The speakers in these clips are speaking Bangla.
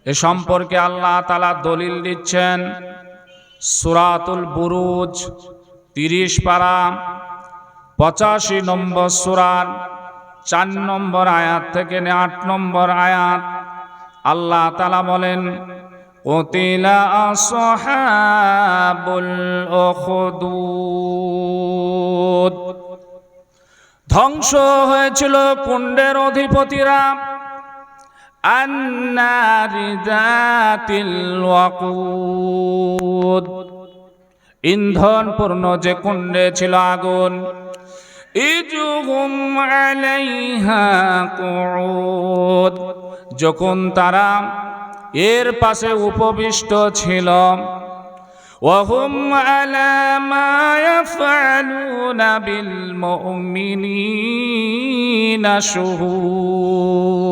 এ সম্পর্কে আল্লাহ তাআলা দলিল দিচ্ছেন সূরাতুল বুরুজ 30 পারা 85 নম্বর সূরার 4 নম্বর আয়াত থেকে 8 নম্বর আয়াত। আল্লাহ তাআলা বলেন, কুতিলা আসহাবুল উখদুদ, ধ্বংস হয়েছিল কুণ্ডের অধিপতিরা, আন্নারি যাতিল ওয়াকুদ, ইন্ধন পূর্ণ যে কুণ্ডে ছিল আগুন, ইজহুম আলাইহা কুউদ, যখন তারা এর পাশে উপবিষ্ট ছিল, ওয়াহুম আলা মা ইয়াফআলুনা বিল মুমিনিনা শুহুদ,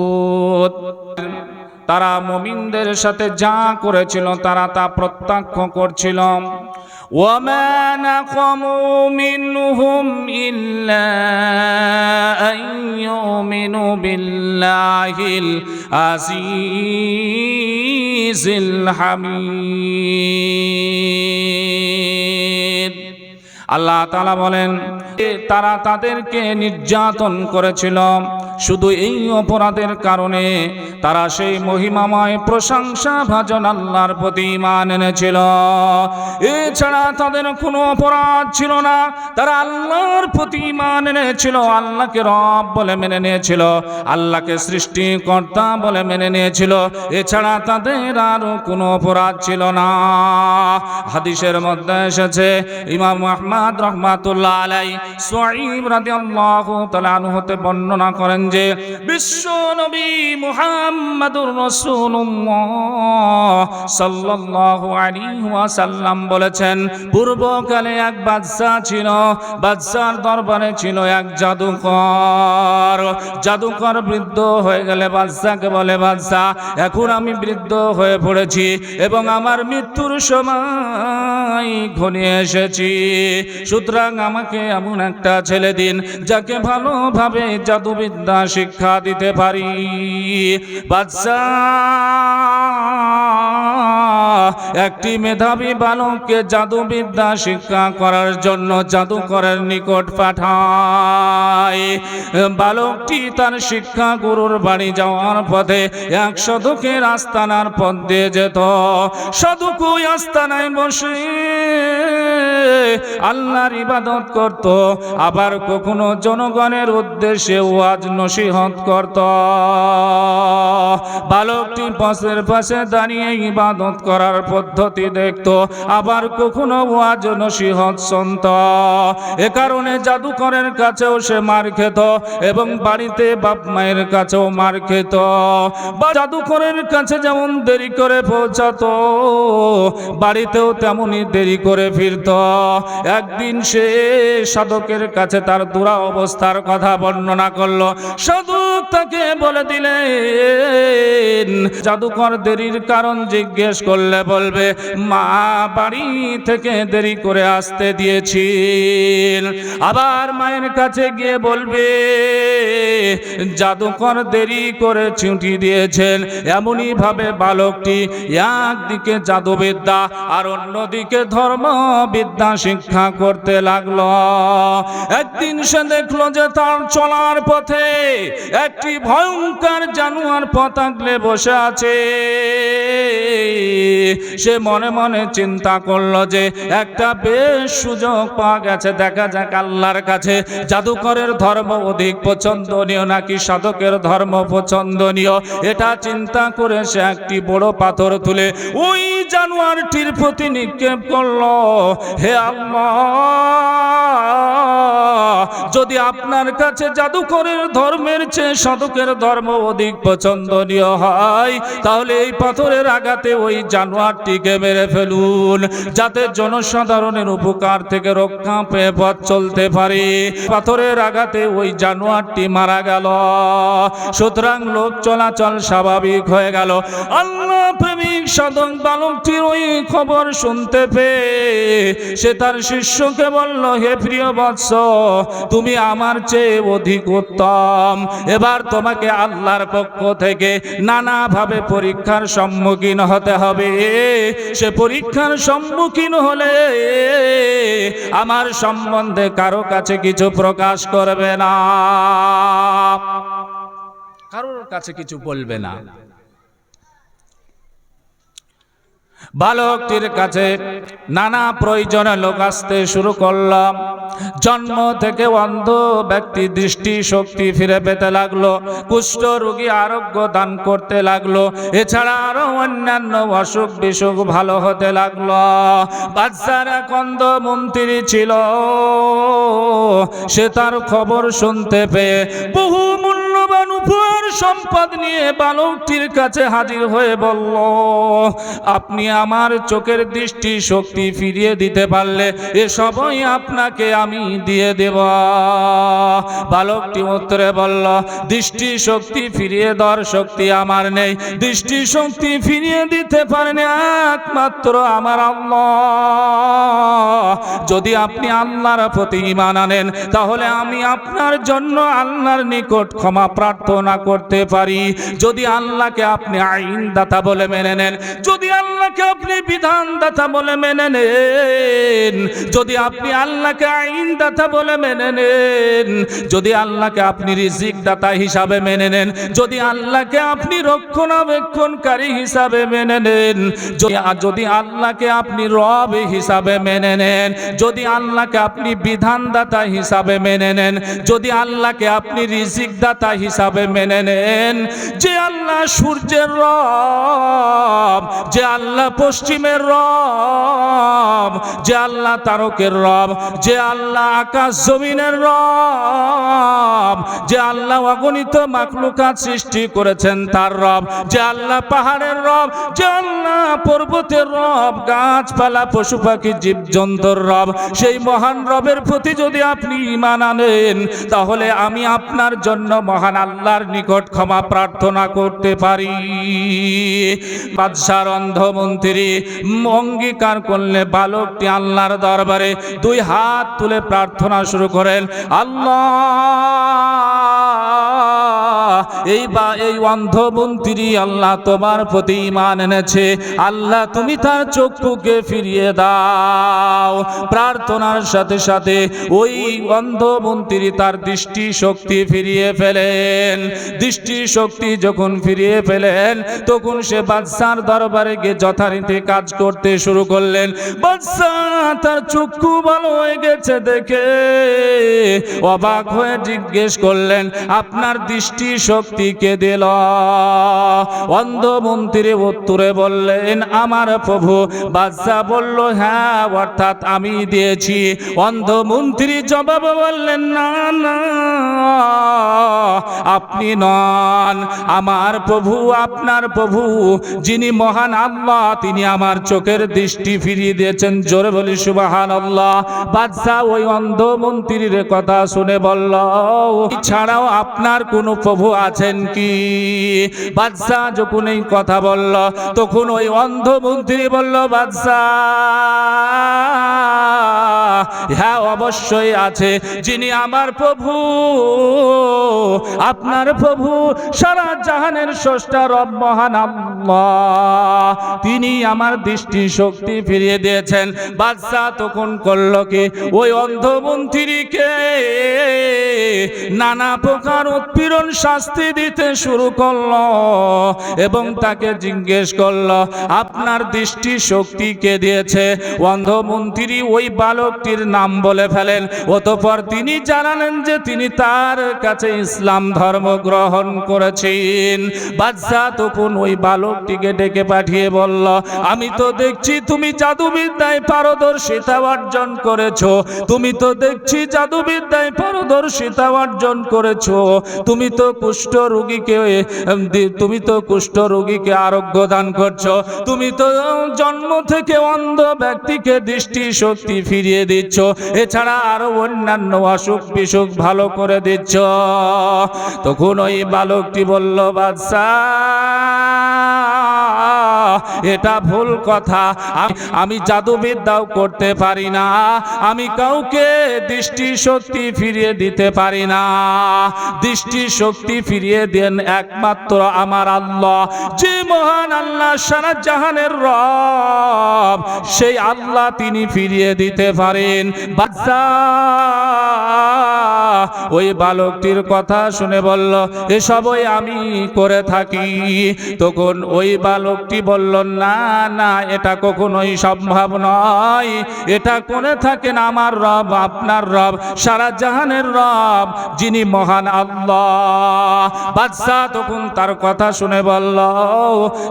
তারা মুমিনদের সাথে যা করেছিল তারা তা প্রত্যক্ষ করছিল। ওয়ামা নাকামু মিনহুম ইল্লা আন ইউমিনু বিল্লাহিল আজিজিল হামিদ। আল্লাহ তাআলা বলেন, তারা তাদেরকে নির্যাতন করেছিল শুধু এই অপরাধের কারণে তারা সেই মহিমাময় প্রশংসা ভাজন আল্লাহর প্রতি ঈমান এনেছিল। এছাড়া তাদের কোনো অপরাধ ছিল না, তারা আল্লাহর প্রতি ঈমান এনেছিল, আল্লাহকে রব বলে মেনে নিয়েছিল, আল্লাহকে সৃষ্টিকর্তা বলে মেনে নিয়েছিল। এছাড়া তাদের আর কোনো অপরাধ ছিল না। হাদিসের মধ্যে এসেছে, ইমাম আহমদ রাহমাতুল্লাহ আলাইহি সুয়াইব রাদিয়াল্লাহু তাআলা আনহু হতে বর্ণনা করেন যে বিশ্ব নবী মুহাম্মদুর রাসূলুল্লাহ সাল্লাল্লাহু আলাইহি ওয়াসাল্লাম বলেছেন, পূর্বকালে এক বাদশা ছিল, বাদশার দরবারে ছিল এক জাদুকর। জাদুকর বৃদ্ধ হয়ে গেলে বাদশাকে বলে, বাদশা এখন আমি বৃদ্ধ হয়ে পড়েছি এবং আমার মৃত্যুর সময় ঘনিয়ে এসেছি, সুতরাং আমাকে এমন একটা ছেলে দিন যাকে ভালোভাবে জাদুবিদ্যা শিক্ষা দিতে পারি। বাদশা একটি মেধাবী বালককে জাদুবিদ্যা শিক্ষা করার জন্য জাদুকরের নিকট পাঠায়। বালকটি তার শিক্ষা গুরুর বাড়ি যাওয়ার পথে এক সাধকের আস্তানার পথ দিয়ে যেত। সাধক ওই আস্তানায় বসে আল্লাহর ইবাদত করত, আবার কখনো জনগণের উদ্দেশ্যে ওয়াজ নসিহত করত। বালকটি পথের পাশে দাঁড়িয়ে ইবাদত করার পদ্ধতি দেখত, আবার কখনো ওয়াজ নসিহত শুনত। এ কারণে জাদুকরের কাছেও সে মার খেত এবং বাড়িতে বাপ মায়ের কাছেও মার খেত। জাদুকরের কাছে যেমন দেরি করে পৌঁছাতো, বাড়িতেও তেমনই দেরি করে ফিরত। একদিন সে সাধকের কাছে তার দুরা অবস্থার কথা বর্ণনা করলো। সাধক তাকে বলে দিলেন, জাদুকর দেরির কারণ জিজ্ঞেস করলে বলবে, মা বাড়ি থেকে দেরি করে আসতে দিয়েছি। আবার মায়ের কাছে গিয়ে বলবে, জাদুকর দেরি করে ছুটি দিয়েছেন। এমনই ভাবে বালকটি একদিকে জাদুবিদ্যা আর অন্যদিকে ধর্মবিদ্যা শিক্ষা করতে লাগলো। একদিন সে দেখলো যে তার চলার পথে একটি ভয়ঙ্কর জানোয়ার পথ আগলে বসে আছে। সে মনে মনে চিন্তা করলো যে একটা বেশ সুযোগ পাওয়া গেছে, দেখা যাক আল্লাহর কাছে জাদুকরের ধর্ম অধিক পছন্দনীয় নাকি সাধকের ধর্ম পছন্দনীয়। এটা চিন্তা করে সে একটি বড় পাথর তুলে ওই জানোয়ারটির প্রতি নিক্ষেপ করলো। হে আল্লাহ, যদি আপনার কাছে জাদুকরের ধর্মের চেয়ে সাধকের ধর্ম অধিক পছন্দনীয় হয়, তাহলে এই পাথরের আঘাতে ওই জানোয়ার জানোয়ারটিকে মেরে ফেলুন, যাতে জনসাধারণের উপকার থেকে রক্ষা পেয়ে পথ চলতে পারে। পাথরের আঘাতে ওই জানোয়ারটি মারা গেল। সুতরাং লোক চলাচল স্বাভাবিক হয়ে গেল। আল্লাহ প্রেমিক সাধক বালকটির ওই খবর শুনতে পেয়ে সে তার শিষ্যকে বলল, হে প্রিয় বৎস, তুমি আমার চেয়ে অধিক উত্তম। এবার তোমাকে আল্লাহর পক্ষ থেকে নানাভাবে পরীক্ষার সম্মুখীন হতে হবে। সে পরীক্ষার সম্মুখীন হলে আমার সম্বন্ধে কারো কাছে কিছু প্রকাশ করবে না, কারোর কাছে কিছু বলবে না। বালকটির কাছে নানা প্রয়োজনে লোক আসতে শুরু করলাম। জন্ম থেকে অন্ধ ব্যক্তি দৃষ্টি শক্তি ফিরে পেতে লাগলো, কুষ্ঠ রোগী আরোগ্য দান করতে লাগলো, এছাড়া আরো অন্যান্য অসুখ বিসুখ ভালো হতে লাগলো। বাদশার এক অন্ধ মন্ত্রী ছিল, সে তার খবর শুনতে পেয়ে বহু মূল্যবান উপহার সম্পদ নিয়ে বালকটির কাছে হাজির হয়ে বলল, আপনি আমার চোখের দৃষ্টি শক্তি ফিরিয়ে দিতে পারলে এসবই আপনাকে আমি দিয়ে দেব। বালকটি উত্তরে বলল, দৃষ্টি শক্তি ফিরিয়ে দেওয়ার শক্তি আমার নেই, দৃষ্টি শক্তি ফিরিয়ে দিতে পারেন একমাত্র আমার আল্লাহ। যদি আপনি আল্লাহর প্রতি ঈমান আনেন তাহলে আমি আপনার জন্য আল্লাহর নিকট ক্ষমা প্রার্থনা করতে পারি। যদি আল্লাহকে আপনি আইনদাতা বলে মেনে নেন, যদি আল্লাহকে আপনি বিধানদাতা বলে মেনে নেন, যদি আপনি আল্লাহকে আইনদাতা বলে মেনে নেন, যদি আল্লাহকে আপনি রিজিক দাতা হিসাবে মেনে নেন, যদি আল্লাহকে আপনি রক্ষণাবেক্ষণকারী হিসাবে মেনে নেন, যদি আল্লাহকে আপনি রব হিসাবে মেনে নেন, যদি আল্লাহকে আপনি বিধানদাতা হিসাবে মেনে নেন, যদি আল্লাহকে আপনি রিজিক দাতা হিসাবে মেনে নেন, যে আল্লাহ সূর্যের রব, যে আল্লাহ পশ্চিমের রব, যে আল্লাহ তারকের রব, যে আল্লাহ আকাশ জমিনের রব, যে আল্লাহ অগণিত মাখলুকাত সৃষ্টি করেছেন তার রব, যে আল্লাহ পাহাড়ের রব, যে আল্লাহ পর্বতের রব, গাছপালা পশু পাখি জীবজন্তুর রব, সেই মহান রবের প্রতি যদি আপনি ঈমান আনেন তাহলে আমি আপনার জন্য মহান আল্লাহর নিকট ক্ষমা প্রার্থনা করতে পারি। বাদশার অন্ধ মন্ত্রী অঙ্গীকার করলে বালকটি আল্লাহর দরবারে দুই হাত তুলে প্রার্থনা শুরু করেন, আল্লাহ, এই অন্ধ মন্ত্রী আল্লাহ তোমার প্রতি ঈমান এনেছে, আল্লাহ তুমি তার চক্ষুকে ফিরিয়ে দাও। প্রার্থনার সাথে সাথে ওই অন্ধ মন্ত্রী তার দৃষ্টি শক্তি ফিরিয়ে ফেলেন। দৃষ্টি শক্তি যখন ফিরিয়ে ফেলেন তখন সে বাদশার দরবারে গিয়ে যথারীতি কাজ করতে শুরু করলেন। বাদশা তার চক্ষু ভালো হয়ে গেছে দেখে অবাক হয়ে জিজ্ঞেস করলেন, আপনার দৃষ্টি শক্তি কে দিল? অন্ধ মন্ত্রী উত্তরে বললেন, আমার প্রভু। বাদশা বলল, হ্যাঁ, অর্থাৎ আমি দিয়েছি। অন্ধ মন্ত্রী জবাবে বললেন, না না, আপনি নন, আমার প্রভু, আপনার প্রভু যিনি মহান আল্লাহ তিনি আমার চোখের দৃষ্টি ফিরিয়ে দিয়েছেন। জোরে বলি সুবহানাল্লাহ। বাদশা ওই অন্ধ মন্ত্রীর কথা শুনে বলল, ছাড়াও আপনার কোন প্রভু আছেন কি? বাদশা যখন এই কথা বলল তখন ওই অন্ধ মন্ত্রী বলল, বাদশা, হ্যাঁ, অবশ্যই আছে, যিনি আমার প্রভু, আপনার প্রভু, সারা জাহানের স্রষ্টা রব মহান আল্লাহ, তিনি আমার দৃষ্টি শক্তি ফিরিয়ে দিয়েছেন। বাদশা তখন করল কি, ওই অন্ধ মন্ত্রীকে নানা প্রকার উৎপীড়ন শাস্তি দিতে শুরু করলো এবং তাকে জিজ্ঞেস করলো, আপনার দৃষ্টি শক্তি কে দিয়েছে? অন্ধ মন্ত্রী ওই বালকটি বালকটির নাম বলে ফেলেন। অতঃপর তিনি জানালেন যে তিনি তার কাছে ইসলাম ধর্ম গ্রহণ করেছেন। বাদশাহ তখন ওই বালকটিকে ডেকে পাঠিয়ে বলল, আমি তো দেখছি তুমি জাদুবিদ্যায় পারদর্শিতা অর্জন করেছো, তুমি তো দেখছি জাদুবিদ্যায় পারদর্শিতা অর্জন করেছো, তুমি তো কুষ্ঠ রোগীকে আরোগ্য দান করছো, তুমি তো জন্ম থেকে অন্ধ ব্যক্তিকে দৃষ্টি শক্তি ফিরিয়ে দিচ্ছ, এছাড়া আরো অন্যান্য অসুখ বিসুখ ভালো করে দিচ্ছ। তখন ওই বালকটি বলল, বাদশাহ এটা ভুল কথা, আমি জাদুবিদ্যাও করতে পারি না, আমি কাউকে দৃষ্টি শক্তি ফিরিয়ে দিতে পারি না। দৃষ্টি শক্তি ফিরিয়ে দেন একমাত্র আমার আল্লাহ, যে মহান আল্লাহ সারা জাহানের রব, সেই আল্লাহ তিনি ফিরিয়ে দিতে পারেন। বাদশাহ ওই বালকটির কথা শুনে বলল, এসবই আমি করে থাকি। তখন ওই বালকটি বলল, না না, এটা কখনোই সম্ভব নয়, এটা করে থাকেন আমার রব, আপনার রব, সারা জাহানের রব, যিনি মহান আল্লাহ। বাদশাহ তখন তার কথা শুনে বলল,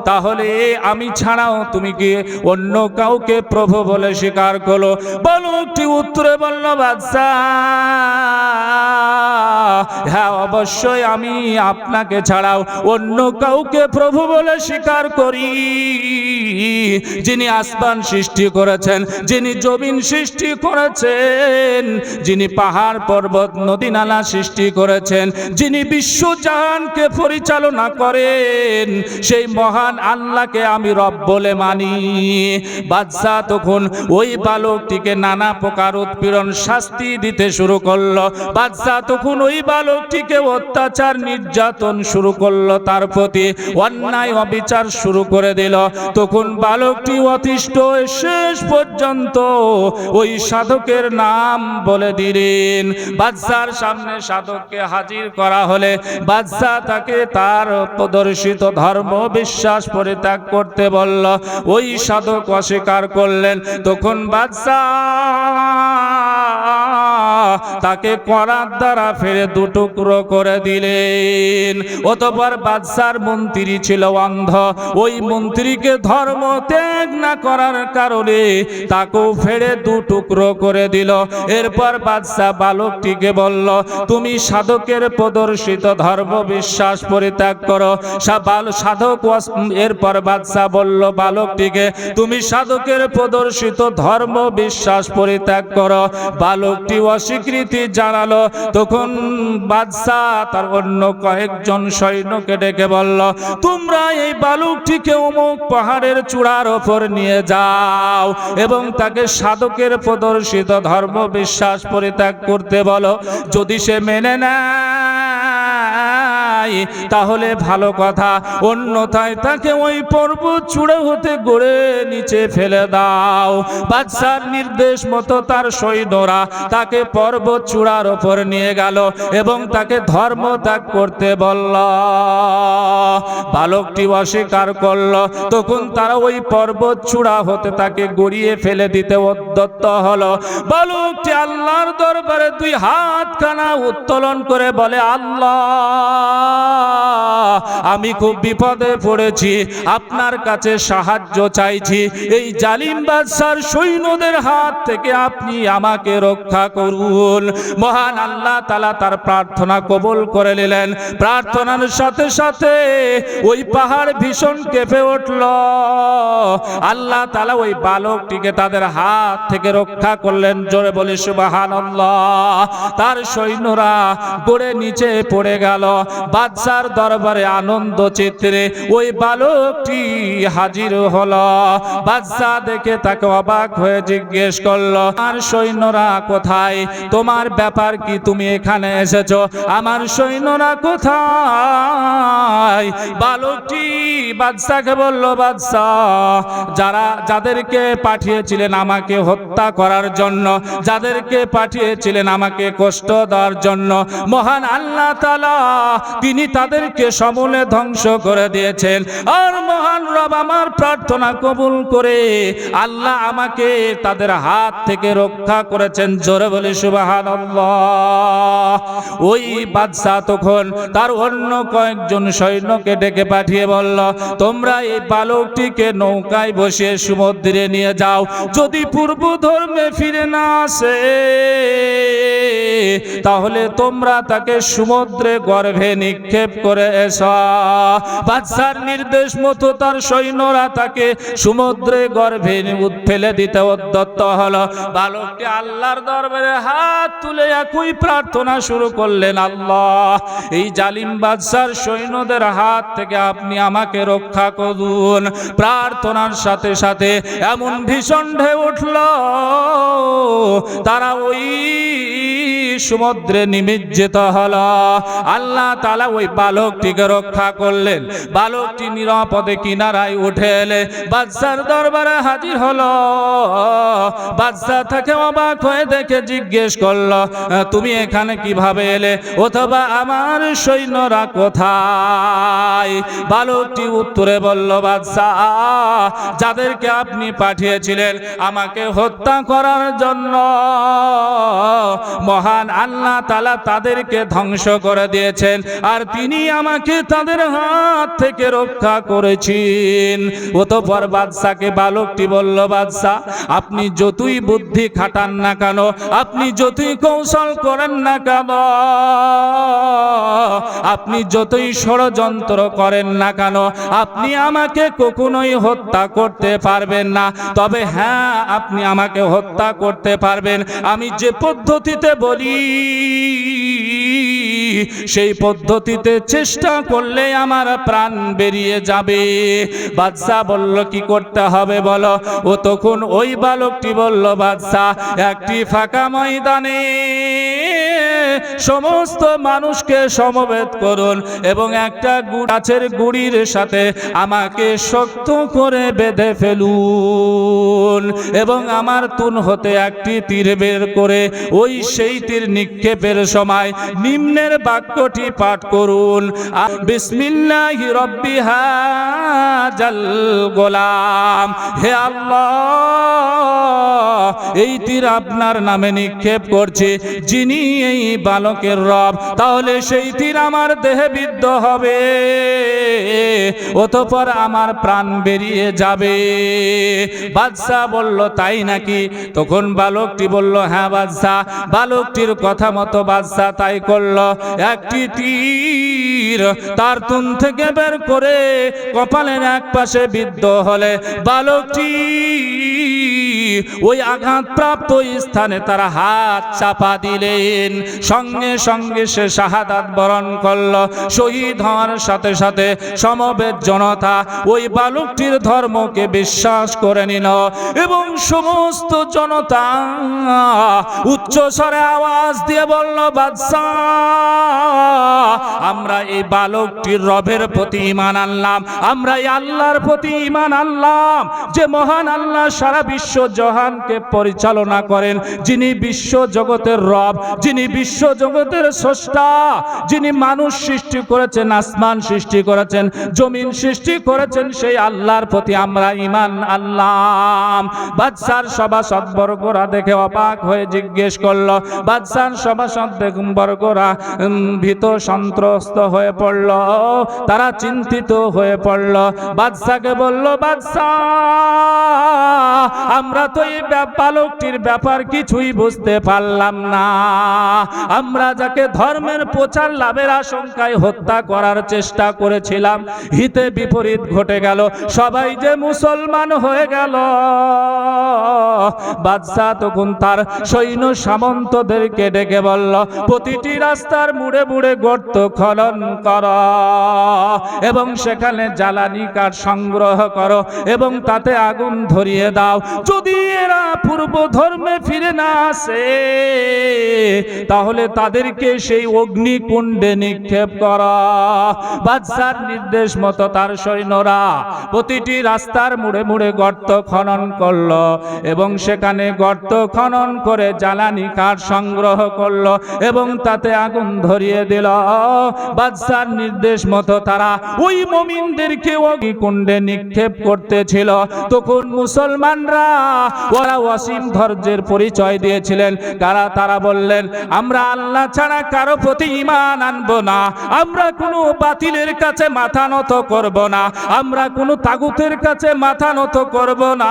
তাহলে আমি ছাড়াও তুমি কি অন্য কাউকে প্রভু বলে স্বীকার করো? বালকটি উত্তরে বলল, বাদশাহ হ্যাঁ, অবশ্যই আমি আপনাকে ছাড়াও অন্য কাউকে প্রভু বলে স্বীকার করি, যিনি আসমান সৃষ্টি করেছেন, যিনি জমিন সৃষ্টি করেছেন, যিনি পাহাড় পর্বত নদী নালা সৃষ্টি করেছেন, যিনি বিশ্বজাহানকে পরিচালনা করেন, সেই মহান আল্লাহকে আমি রব বলে মানি। বাদশাহ তখন ওই বালকটিকে নানা প্রকার উৎপীড়ন শাস্তি দিতে শুরু করলো। বাদশাহ তখন ওই বালকটিকে অত্যাচার নির্যাতন শুরু করলো, তার প্রতি অন্যায় অবিচার শুরু করে দিল। তখন বালকটি অতিষ্ঠ শেষ পর্যন্ত ওই সাধকের নাম বলে দিলেন। বাদশার সামনে সাধককে হাজির করা হলে বাদশাহ তাকে তার প্রদর্শিত ধর্ম বিশ্বাস পরিত্যাগ করতে বলল। ওই সাধক অস্বীকার করলেন। তখন বাদশাহ তাকে করার দ্বারা ফেরে দুটুকরো করে দিলেন। অতঃপর বাদশার মন্ত্রী ছিল অন্ধ, ওই মন্ত্রীকে ধর্ম ত্যাগ না করার কারণে তাকেও ফেরে দুটুকরো করে দিল। এরপর বাদশাহ বালকটিকে বলল, তুমি সাধকের প্রদর্শিত ধর্ম বিশ্বাস পরিত্যাগ করো। সাধক এরপর বাদশাহ বলল বালকটিকে, তুমি সাধকের প্রদর্শিত ধর্ম বিশ্বাস পরিত্যাগ করো। বালকটি অস্বীকৃতি জানালো। তখন বাদশাহ তার অন্য কয়েকজন সৈন্যকে ডেকে বলল, তোমরা এই বালকটিকে অমুক পাহাড়ের চূড়ার ওপর নিয়ে যাও এবং তাকে সাধকের প্রদর্শিত ধর্ম বিশ্বাস পরিত্যাগ করতে বলো। যদি সে মেনে নেয় তাহলে ভালো কথা, অন্যথায় তাকে ওই পর্বত চূড়া হতে গড়ে নিচে ফেলে দাও। বাদশার নির্দেশ মতো তার সৈন্যরা তাকে পর্বত চূড়ার ওপর নিয়ে গেল এবং তাকে ধর্ম ত্যাগ করতে বলল। বালকটি অস্বীকার করল। তখন তারা ওই পর্বত চূড়া হতে তাকে গড়িয়ে ফেলে দিতে উদ্যত হলো। বালকটি আল্লাহর দরবারে দুই হাত খানা উত্তোলন করে বলে, আল্লাহ, আমি খুব বিপদে পড়েছি, আপনার কাছে সাহায্য চাইছি, এই জালিম বাদশার সৈন্যদের হাত থেকে আপনি আমাকে রক্ষা করুন। মহান আল্লাহ তাআলা তার প্রার্থনা কবুল করে নিলেন। প্রার্থনার সাথে সাথে ওই পাহাড় ভীষণ কেঁপে উঠল। আল্লাহ তাআলা ওই বালকটিকে তাদের হাত থেকে রক্ষা করলেন। জোরে বলি সুবহানাল্লাহ। তার সৈন্যরা গড়ে নিচে পড়ে গেল। বাদশার দরবারে আনন্দ চিত্রে ওই বালকটি হাজির হলো। বাদশাহ দেখে তাকে অবাক হয়ে জিজ্ঞেস করলো, আর সৈন্যরা কোথায়? তোমার ব্যাপার কি? তুমি এখানে এসেছো, আমার সৈন্যরা কোথায়? বালকটি বাদশাকে বলল, বাদশাহ, যাদেরকে পাঠিয়েছিলেন আমাকে হত্যা করার জন্য, যাদেরকে পাঠিয়েছিলেন আমাকে কষ্ট দেওয়ার জন্য, মহান আল্লাহ তাআলা তিনি তাদেরকে সমূলে ধ্বংস করে দিয়েছেন। আর মহান রব আমার প্রার্থনা কবুল করে আল্লাহ আমাকে তাদের হাত থেকে রক্ষা করেছেন। জোরে বলি সুবহানাল্লাহ। ওই বাদশা তখন তার অন্য কয়েকজন সৈন্যকে ডেকে পাঠিয়ে বলল, তোমরা এই বালকটিকে নৌকায় বসিয়ে সমুদ্রে নিয়ে যাও, যদি পূর্ব ধর্মে ফিরে না আসে তাহলে তোমরা তাকে সমুদ্রে গর্ভে নিক্ষেপ করে এসো। বাদশার নির্দেশ মতো তার সৈন্যরা তাকে সমুদ্রে গর্ভে ফেলে দিতে উদ্যত হলো। বালকটি আল্লাহর দরবারে হাত তুলে একই প্রার্থনা শুরু করলেন, আল্লাহ, এই জালিম বাদশার সৈন্যদের হাত থেকে আপনি আমাকে রক্ষা করুন। প্রার্থনার সাথে সাথে এমন ভীষণ ঢেউ উঠল, তারা ওই সমুদ্রে নিমজ্জিত হলো। আল্লাহ তাআলা ওই বালকটিকে রক্ষা করলেন। বালকটি নিরাপদে কিনারায় উঠে এলে বাদশার দরবারে হাজির হলো। বাদশা থেকে অবাক হয়ে দেখে জিজ্ঞেস করলো, তুমি এখানে কিভাবে এলে, অথবা আমার সৈন্যরা কোথায়? বালকটি উত্তরে বলল, বাদশা, যাদেরকে আপনি পাঠিয়েছিলেন আমাকে হত্যা করার জন্য, মহান আল্লাহ তাআলা তাদেরকে ধ্বংস করে দিয়েছেন, আর তিনি আমাকে তাদের হাত থেকে রক্ষা করেছেন। অতঃপর বাদশাকে বালকটি বলল, বাদশা, আপনি যতই বুদ্ধি খাটান না কেন, আপনি যতই কৌশল করেন না কেন, আপনি যতই ষড়যন্ত্র করেন না কেন, আপনি আমাকে কখনোই হত্যা করতে পারবেন না। তবে হ্যাঁ, আপনি আমাকে হত্যা করতে পারবেন আমি যে পদ্ধতিতে বলি, সেই পদ্ধতিতে চেষ্টা করলে আমার প্রাণ বেরিয়ে যাবে। বাদশা বলল, কি করতে হবে বলো? ও তখন ওই বালকটি বলল, বাদশা, একটি ফাঁকা ময়দানে সমস্ত মানুষকে সমবেত করুন এবং একটা গাছের গুড়ির সাথে আমাকে শক্ত করে বেঁধে ফেলুন এবং আমার তুন হতে একটি তীর বের করে ওই সেই তীর নিক্ষেপের সময় নিম্নের বাক্যটি পাঠ করুন, বিসমিল্লাহি রব্বি হাজাল গোলাম। হে আল্লাহ, এই তীর আপনার নামে নিক্ষেপ করছে, যিনি এই বালকের রব। তাহলে সেই তীর আমার দেহে বিদ্ধ হবে, অতঃপর আমার প্রাণ বেরিয়ে যাবে। বাদশা বলল, তাই নাকি? তখন বালকটি বলল, হ্যাঁ বাদশা। বালকটির কথা মতো বাদশা তাই করল। একটি তীর তার তুন থেকে বের করে কপালের এক পাশে বিদ্ধ হলে বালকটি ওই আঘাতপ্রাপ্ত স্থানে তার হাত চাপা দিলেন। সঙ্গে সঙ্গে সে শাহাদাত বরণ করল। শহীদ হওয়ার সাথে সাথে সমবেত জনতা ওই বালকটির ধর্মকে বিশ্বাস করে নিল এবং সমস্ত জনতা উচ্চ স্বরে আওয়াজ দিয়ে বলল, বাদশা, আমরা এই বালকটির রবের প্রতি ঈমান আনলাম, আমরা এই আল্লাহর প্রতি ঈমান আনলাম যে মহান আল্লাহ সারা বিশ্ব জাহানকে পরিচালনা করেন, যিনি বিশ্ব জগতের রব, যিনি বিশ্ব জগতের স্রষ্টা, যিনি মানুষ সৃষ্টি করেছেন, আসমান সৃষ্টি করেছেন, জমিন সৃষ্টি করেছেন, সেই আল্লাহর প্রতি আমরা ঈমান আনলাম। বাদশার সভাসদবর্গরা দেখে অবাক হয়ে জিজ্ঞেস করলো, বাদশার সভাসদবর্গরা ভীত সন্ত্রস্ত হয়ে পড়ল, তারা চিন্তিত হয়ে পড়ল। বাদশাকে বলল, বাদশা, আমরা তো এই বালকটির ব্যাপার কিছুই বুঝতে পারলাম না। আমরা যাকে ধর্মের প্রচার লাভের আশঙ্কায় হত্যা করার চেষ্টা করেছিলাম, হিতে বিপরীত ঘটে গেল, সবাই যে মুসলমান হয়ে গেল। বাদশা তখন তার সৈন্য সামন্তদেরকে ডেকে বলল, প্রতিটি রাস্তার মুড়ে মুড়ে গর্ত খনন করো এবং সেখানে জ্বালানি কাঠ সংগ্রহ করো এবং তাতে আগুন ধরিয়ে দাও। যদি যদি এরা পূর্ব ধর্মে ফিরে না আসে তাহলে তাদেরকে সেই অগ্নিকুণ্ডে নিক্ষেপ করা। বাদশার নির্দেশ মতো তার সৈন্যরা প্রতিটি রাস্তার মুড়ে মুড়ে গর্ত খনন করলো এবং সেখানে গর্ত খনন করে জ্বালানি কাঠ সংগ্রহ করলো এবং তাতে আগুন ধরিয়ে দিল। বাদশার নির্দেশ মতো তারা ওই মুমিনদেরকে অগ্নিকুণ্ডে নিক্ষেপ করতেছিল। তখন মুসলমানরা ওরা অসীম ধৈর্যের পরিচয় দিয়েছিলেন। তারা বললেন, আমরা আল্লাহ ছাড়া কারো প্রতি ঈমান আনবো না, আমরা কোনো বাতিলের কাছে মাথা নত করব না, আমরা কোনো তাগুতের কাছে মাথা নত করব না।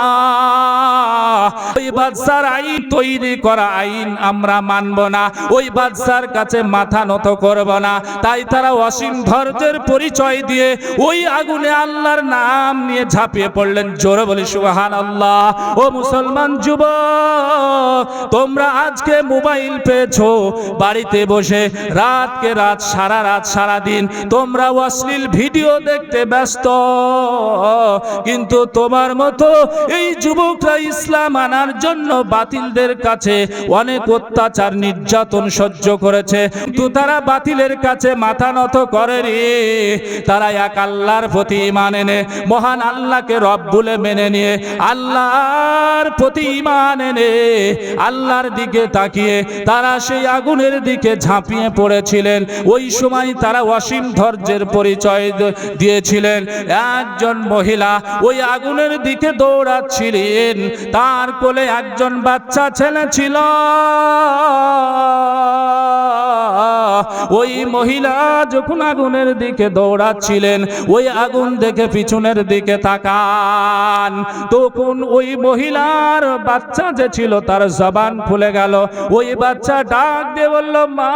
ওই বাদশার আইন তৈরি করা আইন আমরা মানব না, ওই বাদশার কাছে মাথা নত করব না। তাই তারা অসীম ধৈর্যের পরিচয় দিয়ে ওই আগুনে আল্লাহর নাম নিয়ে ঝাঁপিয়ে পড়লেন। জোরে বলি সুবহানাল্লাহ। ও মুসলমান যুবক, তোমরা আজকে মোবাইল পেয়েছো, বাড়িতে বসে রাতকে রাত সারা দিন তোমরা অশ্লীল ভিডিও দেখতে ব্যস্ত, কিন্তু তোমার মতো এই যুবকরা ইসলাম আনার জন্য বাতিলদের কাছে অনেক অত্যাচার নির্যাতন সহ্য করেছে, কিন্তু তারা বাতিলের কাছে মাথা নত করেনি। তারা এক আল্লাহর প্রতি ঈমান এনে মহান আল্লাহকে রব বলে মেনে নিয়ে আল্লাহর প্রতি ঈমান এনে আল্লাহর দিকে তাকিয়ে তারা সেই আগুনের দিকে ঝাঁপিয়ে পড়েছিলেন। ওই সময় তারা অসীম ধৈর্যের পরিচয় দিয়েছিলেন। একজন মহিলা ওই আগুনের দিকে দৌড়াচ্ছিলেন, তার কোলে একজন বাচ্চা ছেলে ছিল। ওই মহিলা যখন আগুনের দিকে দৌড়াচ্ছিলেন, ওই আগুন দেখে পিছনের দিকে তাকান, তখন ওই মহিলার বাচ্চা যে ছিল তার জবান খুলে গেল। ওই বাচ্চা ডাক দিয়ে বলল, মা,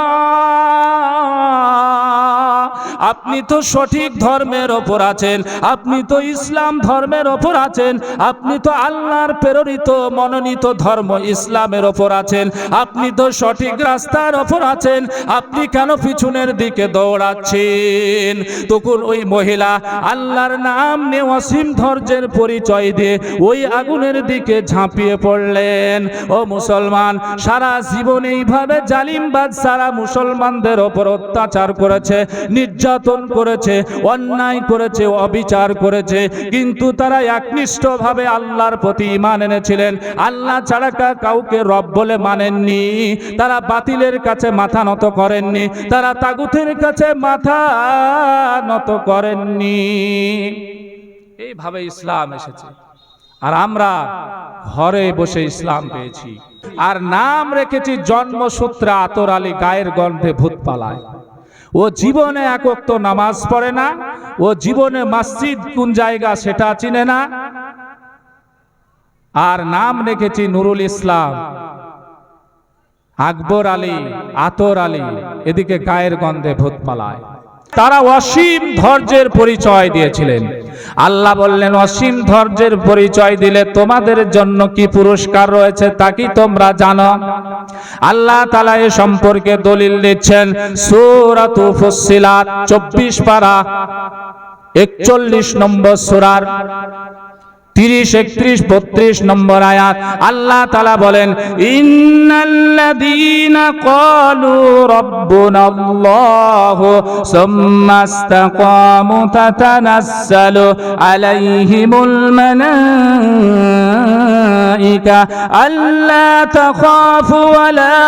আপনি তো সঠিক ধর্মের ওপর আছেন, আপনি তো ইসলাম ধর্মের ওপর আছেন, আপনি তো আল্লাহর প্রেরিত মনোনীত ধর্ম ইসলামের ওপর আছেন, আপনি তো সঠিক রাস্তার ওপর আছেন, আপনি কেন পিছনের দিকে দৌড়াচ্ছেন? তখন ওই মহিলা আল্লাহর নাম নিয়ে অসীম ধৈর্যের পরিচয় দিয়ে ওই আগুনের দিকে ঝাঁপিয়ে পড়লেন। ও মুসলমান, সারা জীবন এইভাবে জালিম বাদশারা মুসলমানদের ওপর অত্যাচার করেছে, নির্যাতন করেছে, অন্যায় করেছে, অবিচার করেছে, কিন্তু তারা একনিষ্ঠভাবে আল্লাহর প্রতি ঈমান এনেছিলেন। আল্লাহ ছাড়া কাউকে রব বলে মানেননি, তারা বাতিলের কাছে মাথা নত করেননি, তারা তাগুতের কাছে মাথা নত করেননি। এইভাবে ইসলাম এসেছে, আর আমরা ঘরে বসে ইসলাম পেয়েছি, আর নাম রেখেছি জন্মসূত্রে আতর আলী, গায়ের গন্ধে ভূত পালায়। ও জীবনে এক ওয়াক্ত নামাজ পড়ে না, ও জীবনে মসজিদ কোন জায়গা সেটা চিনে না, আর নাম রেখেছি নুরুল ইসলাম, আকবর আলী, আতর আলী, এদিকে গায়ের গন্ধে ভূত পালায়। তারা অসীম ধৈর্যের পরিচয় দিয়েছিলেন। আল্লাহ বললেন, অসীম ধৈর্যের পরিচয় দিলে তোমাদের জন্য কি পুরস্কার রয়েছে তা কি তোমরা জানো? আল্লাহ তাআলা এ সম্পর্কে দলিল দিচ্ছেন সূরাতুল ফুসসিলাত 24 পারা 41 নম্বর সূরার 30, 31, 32 নম্বর আয়াত। আল্লাহ তাআলা বলেন, ইন্নাল্লাযীনা ক্বালু রাব্বুনাল্লাহু সুম্মা ইসতাকামু তাতানাজ্জালু আলাইহিমুল মালাঈকা আল্লা তাখাফু ওয়া লা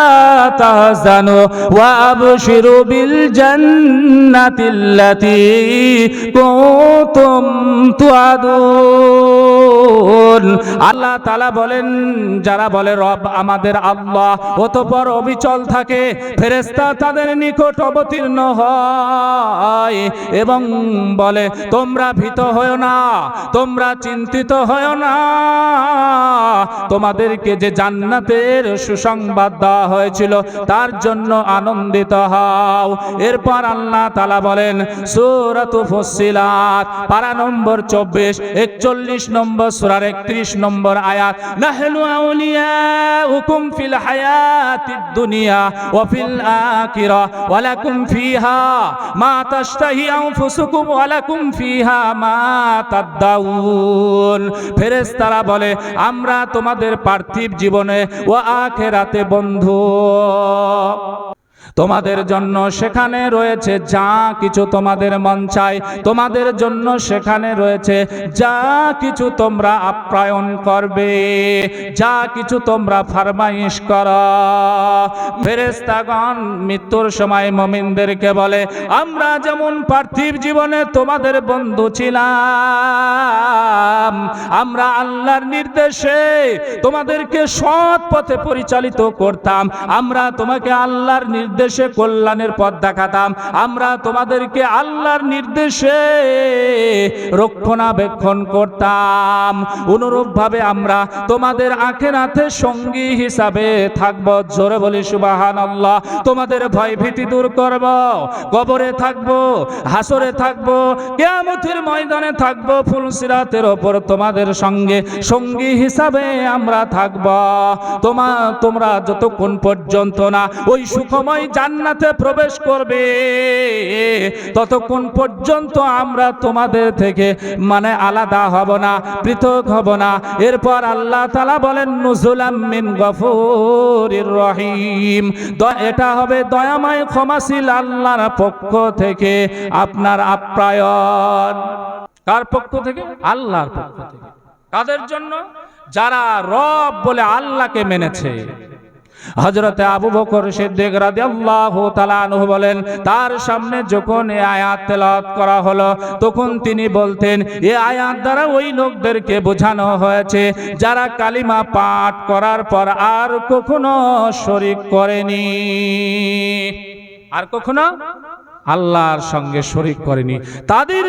তাহজানু ওয়া আবশিরু বিল জান্নাতিল্লাতী কুনতুম তুআদুন। আল্লাহ তাআলা বলেন, যারা বলে রব আমাদের আল্লাহ, অতঃপর অবিচল থাকে, ফেরেশতা তাদের নিকট অবতীর্ণ হয় এবং বলে, তোমরা ভীত হয়ো না, তোমরা চিন্তিত হয়ো না, তোমাদেরকে যে জান্নাতের সুসংবাদ দেওয়া হয়েছিল তার জন্য আনন্দিত হও। এরপর আল্লাহ তাআলা বলেন সূরাতুল ফুসসিলাত পারা নম্বর 24, 41 নম্বর সূরার 31 নম্বর আয়াত, নাহনু আউলিয়াউকুম ফিল হায়াতিদ দুনিয়া ওয়া ফিল আখিরা ওয়া লাকুম ফিহা মা তাশতাহি আনফুসুকুম ওয়া লাকুম ফিহা মা তাদদাউন। ফেরেশতারা বলে আমরা তোমাদের পার্থিব জীবনে ও আখিরাতে বন্ধু, তোমাদের জন্য সেখানে রয়েছে যা কিছু তোমাদের মন চায়, তোমাদের জন্য সেখানে রয়েছে যা কিছু তোমরা আপ্যায়ন করবে, যা কিছু তোমরা ফরমাইশ করো। ফেরেশতাগণ মৃত্যুর সময় মুমিনদেরকে বলে আমরা যেমন পার্থিব জীবনে তোমাদের বন্ধু ছিলাম, আমরা আল্লাহর নির্দেশে তোমাদেরকে সৎ পথে পরিচালিত করতাম, আমরা তোমাকে আল্লাহর নির্দেশে কল্যাণের পথ দেখাতাম, আমরা তোমাদেরকে আল্লাহর নির্দেশে রক্ষণাবেক্ষণ করতাম, অনুরূপভাবে আমরা তোমাদের আখিরাতে সঙ্গী হিসাবে থাকব। জোরে বলি সুবহানাল্লাহ। তোমাদের ভয় ভীতি দূর করব, কবরে থাকব, হাসরে থাকব, কিয়ামতের ময়দানে থাকব, ফুলসিরাতের ওপর তোমাদের সঙ্গে সঙ্গী হিসাবে আমরা থাকব। তোমরা যতক্ষণ পর্যন্ত না ওই সুখময় জান্নাতে প্রবেশ করবে ততক্ষণ পর্যন্ত আমরা তোমাদের থেকে আলাদা হব না, পৃথক হব না। এরপর আল্লাহ তাআলা বলেন নুজুলাম মিন গফুরির রহিম, এটা হবে দয়াময় ক্ষমাশীল আল্লাহর পক্ষ থেকে আপনার আপ্যায়ন। কার পক্ষ থেকে? আল্লাহর পক্ষ থেকে। কাদের জন্য? যারা রব বলে আল্লাহকে মেনেছে। হযরতে আবু বকর সিদ্দিক রাদিয়াল্লাহু তাআলা আনহু বলেন তার সামনে যখন এই আয়াত তেলাওয়াত করা হলো তখন তিনি বলতেন এই আয়াত দ্বারা ওই লোকদেরকে বোঝানো হয়েছে যারা কালিমা পাঠ করার পর আর কখনো শরীক করেনি, আর কখনো আল্লাহর সঙ্গে শরীক করেনি, তাদের